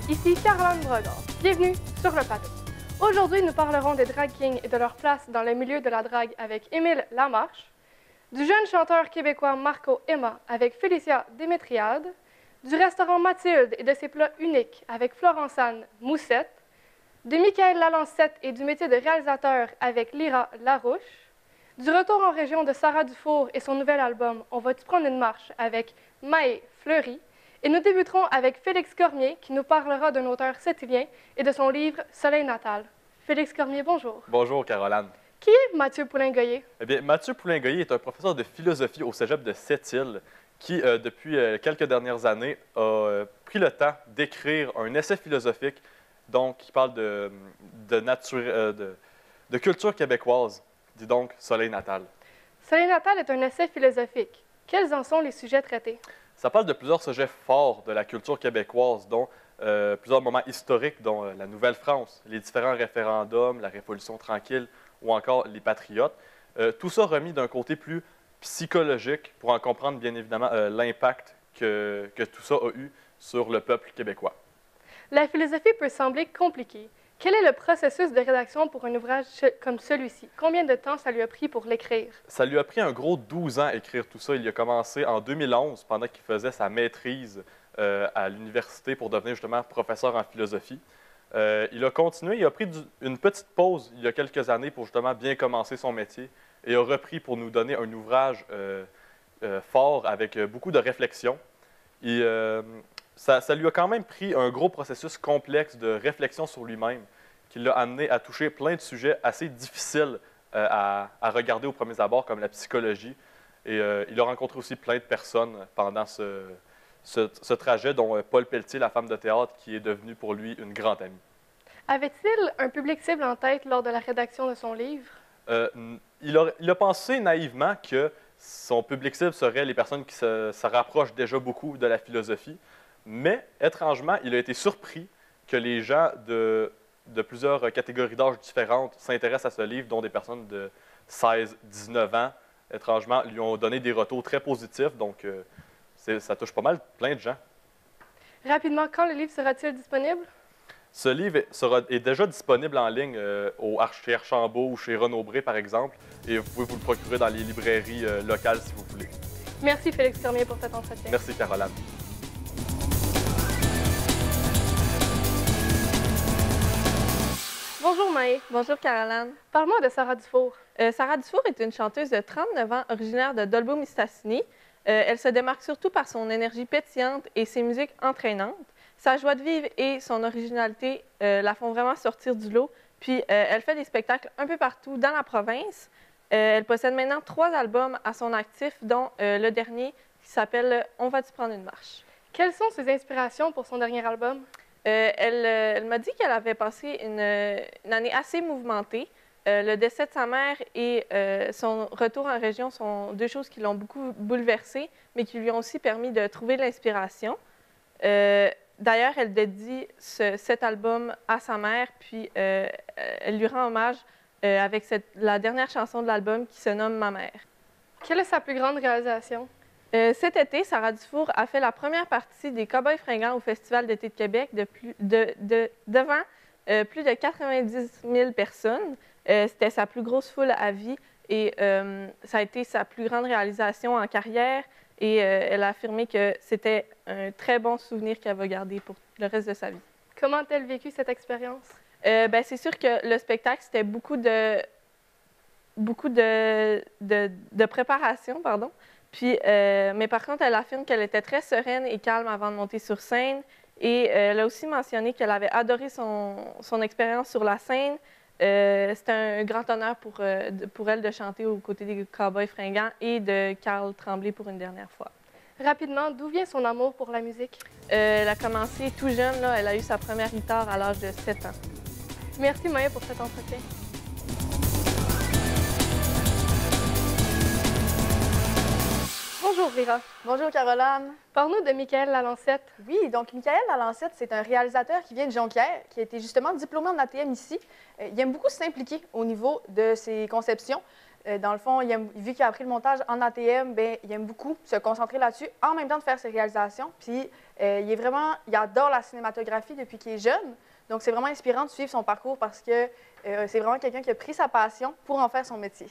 Ici Caroline Bredard. Bienvenue sur le plateau. Aujourd'hui, nous parlerons des drag kings et de leur place dans le milieu de la drague avec Émile Lamarche, du jeune chanteur québécois Marco Emma avec Félicia Démétriade, du restaurant Mathilde et de ses plats uniques avec Florence-Anne Moussette, de Michael Lalancette et du métier de réalisateur avec Lyra Larouche, du retour en région de Sarah Dufour et son nouvel album On va-tu prendre une marche avec Maë Fleury, et nous débuterons avec Félix Cormier qui nous parlera d'un auteur sétilien et de son livre Soleil natal. Félix Cormier, bonjour. Bonjour, Caroline. Qui est Mathieu Poulain-Goyer? Eh bien, Mathieu Poulain-Goyer est un professeur de philosophie au cégep de Sept-Îles qui, depuis quelques dernières années, a pris le temps d'écrire un essai philosophique donc, qui parle de culture québécoise, dit donc Soleil natal. Soleil natal est un essai philosophique. Quels en sont les sujets traités? Ça parle de plusieurs sujets forts de la culture québécoise, dont plusieurs moments historiques, dont la Nouvelle-France, les différents référendums, la Révolution tranquille ou encore les Patriotes. Tout ça remis d'un côté plus psychologique pour en comprendre bien évidemment l'impact que tout ça a eu sur le peuple québécois. La philosophie peut sembler compliquée. Quel est le processus de rédaction pour un ouvrage comme celui-ci? Combien de temps ça lui a pris pour l'écrire? Ça lui a pris un gros 12 ans à écrire tout ça. Il a commencé en 2011, pendant qu'il faisait sa maîtrise à l'université pour devenir justement professeur en philosophie. Il a continué, il a pris une petite pause il y a quelques années pour justement bien commencer son métier et a repris pour nous donner un ouvrage fort avec beaucoup de réflexion. Ça lui a quand même pris un gros processus complexe de réflexion sur lui-même qui l'a amené à toucher plein de sujets assez difficiles à regarder au premier abord, comme la psychologie. Et il a rencontré aussi plein de personnes pendant ce trajet, dont Paul Pelletier, la femme de théâtre, qui est devenue pour lui une grande amie. Avait-il un public cible en tête lors de la rédaction de son livre? Il a pensé naïvement que son public cible serait les personnes qui se rapprochent déjà beaucoup de la philosophie. Mais, étrangement, il a été surpris que les gens de plusieurs catégories d'âge différentes s'intéressent à ce livre, dont des personnes de 16-19 ans, étrangement, lui ont donné des retours très positifs. Donc, ça touche pas mal plein de gens. Rapidement, quand le livre sera-t-il disponible? Ce livre est déjà disponible en ligne chez Archambault ou chez Renaud-Bré, par exemple. Et vous pouvez vous le procurer dans les librairies locales si vous voulez. Merci, Félix Cormier, pour cet entretien. Merci, Caroline. Bonjour Maë. Bonjour Caroline. Parle-moi de Sarah Dufour. Sarah Dufour est une chanteuse de 39 ans, originaire de Dolbeau-Mistassini. Elle se démarque surtout par son énergie pétillante et ses musiques entraînantes. Sa joie de vivre et son originalité la font vraiment sortir du lot. Puis elle fait des spectacles un peu partout dans la province. Elle possède maintenant 3 albums à son actif, dont le dernier qui s'appelle « On va-tu prendre une marche ». Quelles sont ses inspirations pour son dernier album? Elle m'a dit qu'elle avait passé une année assez mouvementée. Le décès de sa mère et son retour en région sont 2 choses qui l'ont beaucoup bouleversée, mais qui lui ont aussi permis de trouver de l'inspiration. D'ailleurs, elle dédie cet album à sa mère, puis elle lui rend hommage avec la dernière chanson de l'album qui se nomme « Ma mère ». Quelle est sa plus grande réalisation? Cet été, Sarah Dufour a fait la première partie des Cowboys fringants au Festival d'été de Québec devant plus de 90 000 personnes. C'était sa plus grosse foule à vie et ça a été sa plus grande réalisation en carrière. Et elle a affirmé que c'était un très bon souvenir qu'elle va garder pour le reste de sa vie. Comment a-t-elle vécu cette expérience? C'est sûr que le spectacle, c'était beaucoup de préparation, pardon. Puis, mais par contre, elle affirme qu'elle était très sereine et calme avant de monter sur scène. Et elle a aussi mentionné qu'elle avait adoré son expérience sur la scène. C'était un grand honneur pour elle de chanter aux côtés des Cowboys fringants et de Carl Tremblay pour une dernière fois. Rapidement, d'où vient son amour pour la musique? Elle a commencé tout jeune, là, elle a eu sa première guitare à l'âge de 7 ans. Merci Maë pour cet entretien. Bonjour Vera. Bonjour Caroline. Parle-nous de Michael Lalancette. Oui, donc Michael Lalancette, c'est un réalisateur qui vient de Jonquière, qui a été justement diplômé en ATM ici. Il aime beaucoup s'impliquer au niveau de ses conceptions. Dans le fond, vu qu'il a appris le montage en ATM, ben, il aime beaucoup se concentrer là-dessus, en même temps de faire ses réalisations. Puis, il adore la cinématographie depuis qu'il est jeune. Donc, c'est vraiment inspirant de suivre son parcours parce que c'est vraiment quelqu'un qui a pris sa passion pour en faire son métier.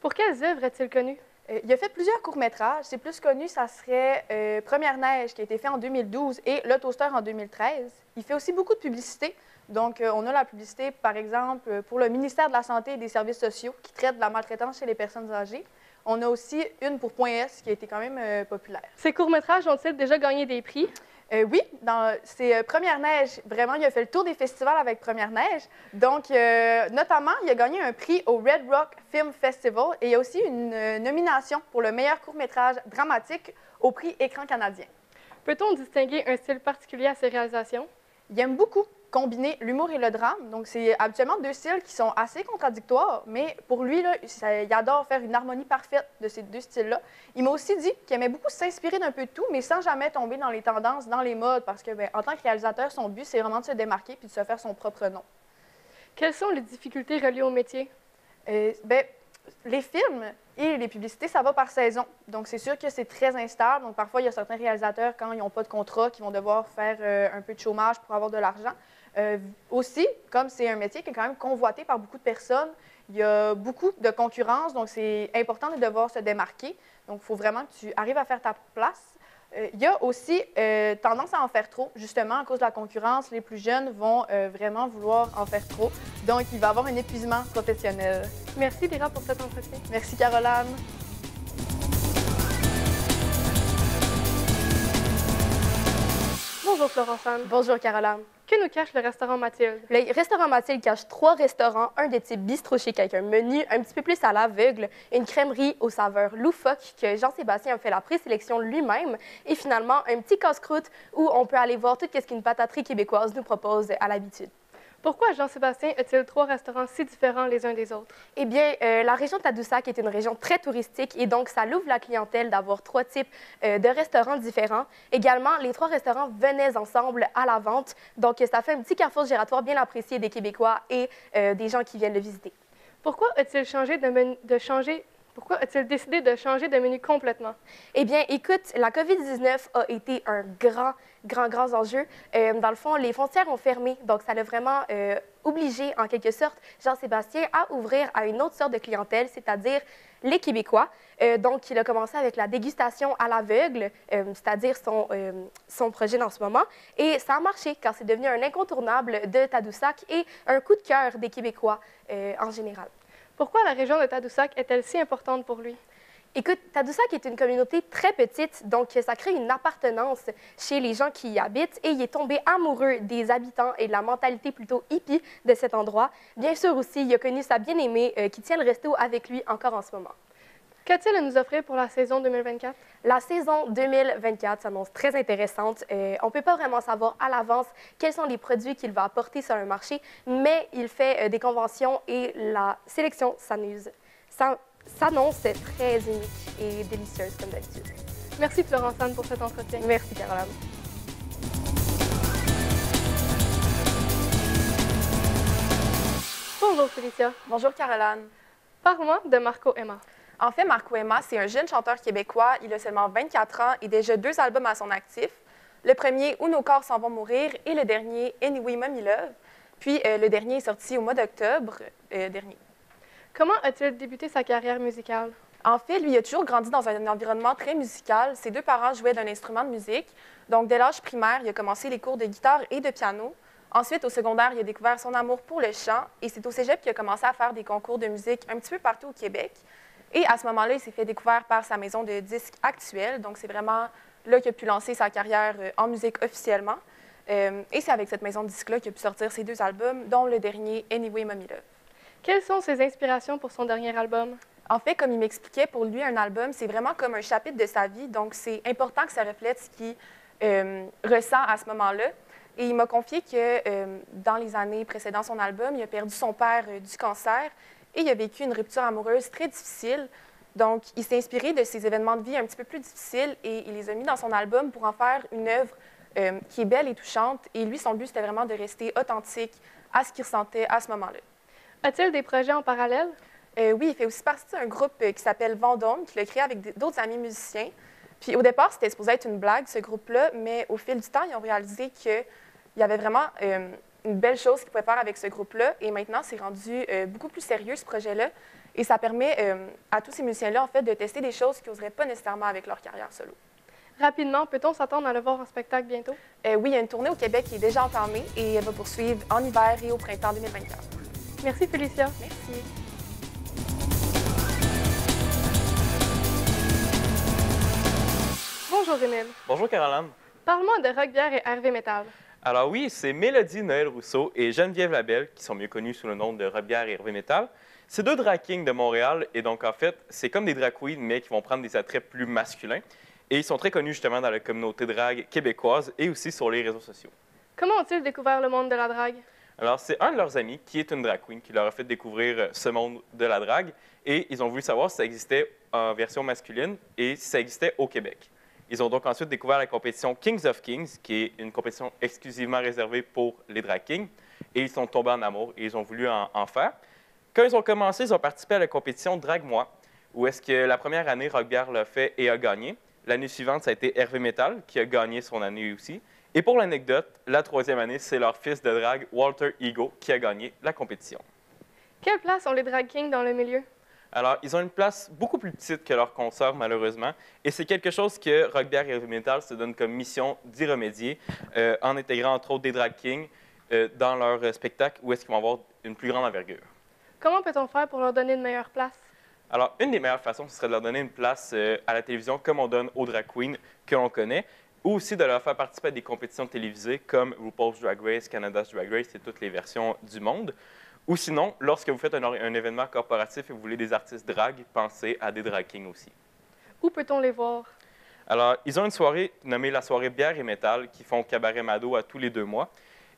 Pour quelles œuvres est-il connu? Il a fait plusieurs courts-métrages. C'est plus connu, ça serait Première neige, qui a été fait en 2012, et Le Toaster en 2013. Il fait aussi beaucoup de publicité. Donc, on a la publicité, par exemple, pour le ministère de la Santé et des Services sociaux, qui traite de la maltraitance chez les personnes âgées. On a aussi une pour Point S, qui a été quand même populaire. Ces courts-métrages ont-ils déjà gagné des prix? Oui, c'est Première neige. Vraiment, il a fait le tour des festivals avec Première neige. Donc, notamment, il a gagné un prix au Red Rock Film Festival et il y a aussi une nomination pour le meilleur court-métrage dramatique au prix Écran canadien. Peut-on distinguer un style particulier à ses réalisations? Il aime beaucoup combiner l'humour et le drame. Donc, c'est habituellement deux styles qui sont assez contradictoires, mais pour lui, là, il adore faire une harmonie parfaite de ces deux styles-là. Il m'a aussi dit qu'il aimait beaucoup s'inspirer d'un peu de tout, mais sans jamais tomber dans les tendances, dans les modes, parce que, bien, en tant que réalisateur, son but, c'est vraiment de se démarquer puis de se faire son propre nom. Quelles sont les difficultés reliées au métier? Bien, les films et les publicités, ça va par saison. Donc, c'est sûr que c'est très instable. Donc, parfois, il y a certains réalisateurs, quand ils n'ont pas de contrat, qui vont devoir faire un peu de chômage pour avoir de l'argent. Aussi, comme c'est un métier qui est quand même convoité par beaucoup de personnes, il y a beaucoup de concurrence, donc c'est important de devoir se démarquer. Donc, il faut vraiment que tu arrives à faire ta place. Il y a aussi tendance à en faire trop, justement, à cause de la concurrence. Les plus jeunes vont vraiment vouloir en faire trop. Donc, il va y avoir un épuisement professionnel. Merci, Léra, pour cet entretien. Merci, Caroline. Bonjour, Florence-Anne. Bonjour, Caroline. Que nous cache le restaurant Mathilde? Le restaurant Mathilde cache 3 restaurants, un de type bistrot chic avec un menu un petit peu plus à l'aveugle, une crèmerie aux saveurs loufoques que Jean-Sébastien a fait la présélection lui-même et finalement un petit casse-croûte où on peut aller voir tout ce qu'une pataterie québécoise nous propose à l'habitude. Pourquoi Jean-Sébastien a-t-il 3 restaurants si différents les uns des autres? Eh bien, la région de Tadoussac est une région très touristique et donc ça l'ouvre la clientèle d'avoir 3 types de restaurants différents. Également, les 3 restaurants venaient ensemble à la vente, donc ça fait un petit carrefour giratoire bien apprécié des Québécois et des gens qui viennent le visiter. Pourquoi a-t-il décidé de changer de menu complètement? Eh bien, écoute, la COVID-19 a été un grand enjeu. Dans le fond, les frontières ont fermé, donc ça l'a vraiment obligé, en quelque sorte, Jean-Sébastien à ouvrir à une autre sorte de clientèle, c'est-à-dire les Québécois. Donc, il a commencé avec la dégustation à l'aveugle, c'est-à-dire son projet en ce moment. Et ça a marché, car c'est devenu un incontournable de Tadoussac et un coup de cœur des Québécois en général. Pourquoi la région de Tadoussac est-elle si importante pour lui? Écoute, Tadoussac est une communauté très petite, donc ça crée une appartenance chez les gens qui y habitent et il est tombé amoureux des habitants et de la mentalité plutôt hippie de cet endroit. Bien sûr aussi, il a connu sa bien-aimée qui tient le resto avec lui encore en ce moment. Qu'a-t-il à nous offrir pour la saison 2024? La saison 2024 s'annonce très intéressante. On ne peut pas vraiment savoir à l'avance quels sont les produits qu'il va apporter sur un marché, mais il fait des conventions et la sélection s'annonce très unique et délicieuse comme d'habitude. Merci Florence-Anne pour cet entretien. Merci Caroline. Bonjour Félicia. Bonjour Caroline. Parle-moi de Marco Emma. En fait, Marco Emma, c'est un jeune chanteur québécois. Il a seulement 24 ans et déjà 2 albums à son actif. Le premier, Où nos corps s'en vont mourir, et le dernier, Anyway Mommy Love. Puis le dernier est sorti au mois d'octobre dernier. Comment a-t-il débuté sa carrière musicale? En fait, lui, il a toujours grandi dans un environnement très musical. Ses 2 parents jouaient d'un instrument de musique. Donc, dès l'âge primaire, il a commencé les cours de guitare et de piano. Ensuite, au secondaire, il a découvert son amour pour le chant. Et c'est au cégep qu'il a commencé à faire des concours de musique un petit peu partout au Québec. Et à ce moment-là, il s'est fait découvrir par sa maison de disques actuelle. Donc, c'est vraiment là qu'il a pu lancer sa carrière en musique officiellement. Et c'est avec cette maison de disques-là qu'il a pu sortir ses 2 albums, dont le dernier, Anyway Mommy Love. Quelles sont ses inspirations pour son dernier album? En fait, comme il m'expliquait, pour lui, un album, c'est vraiment comme un chapitre de sa vie. Donc, c'est important que ça reflète ce qu'il ressent à ce moment-là. Et il m'a confié que dans les années précédant son album, il a perdu son père du cancer et il a vécu une rupture amoureuse très difficile. Donc, il s'est inspiré de ces événements de vie un petit peu plus difficiles et il les a mis dans son album pour en faire une œuvre qui est belle et touchante. Et lui, son but, c'était vraiment de rester authentique à ce qu'il ressentait à ce moment-là. A-t-il des projets en parallèle? Oui, il fait aussi partie d'un groupe qui s'appelle Vendôme, qu'il a créé avec d'autres amis musiciens. Puis au départ, c'était supposé être une blague, ce groupe-là, mais au fil du temps, ils ont réalisé qu'il y avait vraiment une belle chose qu'ils pouvaient faire avec ce groupe-là. Et maintenant, c'est rendu beaucoup plus sérieux, ce projet-là. Et ça permet à tous ces musiciens-là, en fait, de tester des choses qu'ils n'oseraient pas nécessairement avec leur carrière solo. Rapidement, peut-on s'attendre à le voir en spectacle bientôt? Oui, il y a une tournée au Québec qui est déjà entamée et elle va poursuivre en hiver et au printemps 2024. Merci, Félicia. Merci. Bonjour, Émile. Bonjour Caroline. Parle-moi de Rock Bière et Hervé Métal. Alors oui, c'est Mélodie Noël Rousseau et Geneviève Labelle, qui sont mieux connus sous le nom de Rock Bière et Hervé Métal. C'est deux drag kings de Montréal et donc en fait, c'est comme des drag queens, mais qui vont prendre des attraits plus masculins. Et ils sont très connus justement dans la communauté drag québécoise et aussi sur les réseaux sociaux. Comment ont-ils découvert le monde de la drague? Alors, c'est un de leurs amis qui est une drag queen qui leur a fait découvrir ce monde de la drague et ils ont voulu savoir si ça existait en version masculine et si ça existait au Québec. Ils ont donc ensuite découvert la compétition Kings of Kings, qui est une compétition exclusivement réservée pour les drag kings, et ils sont tombés en amour et ils ont voulu en faire. Quand ils ont commencé, ils ont participé à la compétition Drag-moi, où est-ce que la première année, Rock Bière l'a fait et a gagné. L'année suivante, ça a été Hervé Métal qui a gagné son année aussi. Et pour l'anecdote, la troisième année, c'est leur fils de drague, Walter Ego, qui a gagné la compétition. Quelle place ont les drag kings dans le milieu? Alors, ils ont une place beaucoup plus petite que leurs consorts, malheureusement. Et c'est quelque chose que Rock Bière et Hervé Métal se donnent comme mission d'y remédier, en intégrant entre autres des drag kings dans leur spectacle où est-ce qu'ils vont avoir une plus grande envergure. Comment peut-on faire pour leur donner une meilleure place? Alors, une des meilleures façons, ce serait de leur donner une place à la télévision, comme on donne aux drag queens que l'on connaît, ou aussi de leur faire participer à des compétitions télévisées comme RuPaul's Drag Race, Canada's Drag Race et toutes les versions du monde. Ou sinon, lorsque vous faites un événement corporatif et vous voulez des artistes drag, pensez à des drag kings aussi. Où peut-on les voir? Alors, ils ont une soirée nommée la soirée Bière et Métal qui font Cabaret Mado à tous les 2 mois.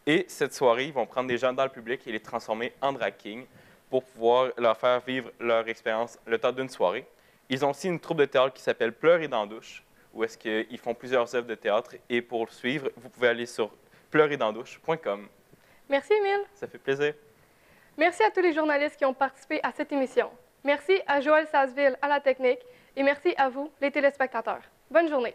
Et cette soirée, ils vont prendre des gens dans le public et les transformer en drag king pour pouvoir leur faire vivre leur expérience le temps d'une soirée. Ils ont aussi une troupe de théâtre qui s'appelle Pleurer dans la douche, où est-ce qu'ils font plusieurs œuvres de théâtre. Et pour le suivre, vous pouvez aller sur pleurersdansdouche.com. Merci, Émile. Ça fait plaisir. Merci à tous les journalistes qui ont participé à cette émission. Merci à Joël Sasseville à la technique et merci à vous, les téléspectateurs. Bonne journée.